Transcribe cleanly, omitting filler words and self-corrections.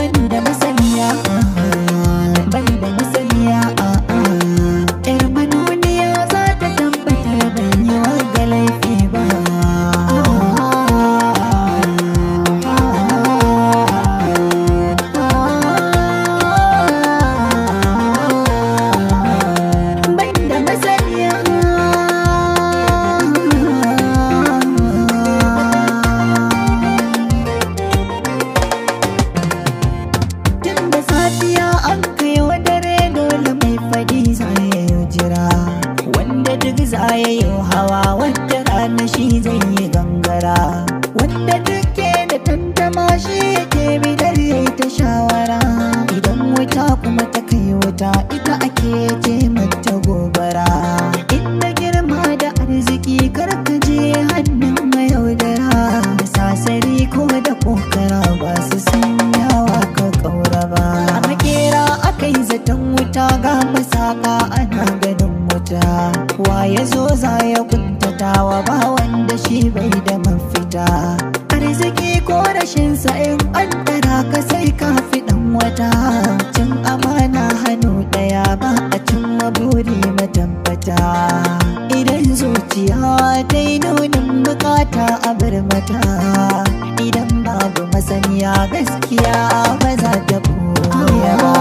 banda masaniya, banda masaniya, yar manuniya za ta tabbatar ban yi wa laifi ba. Banda masaniya, tun da safiya an kai wa dare dole mai fadi za ya yi jira, wanda duk za ya yi hawa wanda rana shi zai yi gangara, wanda duk ke da tantama shi yake bidar ya yi ta shawara. Idan wuta kuma ta kai wuta ita ake ce mata gobara. Inda girma da arziki karkaje hannun mayaudara, da sasari ko da kokara ba su sanyawa ka kaura ba. A makera akai zaton wuta ga masaka ana ganin wuta, wa ya zo za ya kuntatawa ba wanda shi bai da mafita. Arziki ko rashin sa'in an tara ka sai ka fi dan wata, cin amana hannu daya ba a cimma buri matabbata. Idan zuciya ta yi nunin bukata a bar mata, idan babu masaniya gaskiya ba za ta ɓoye ba.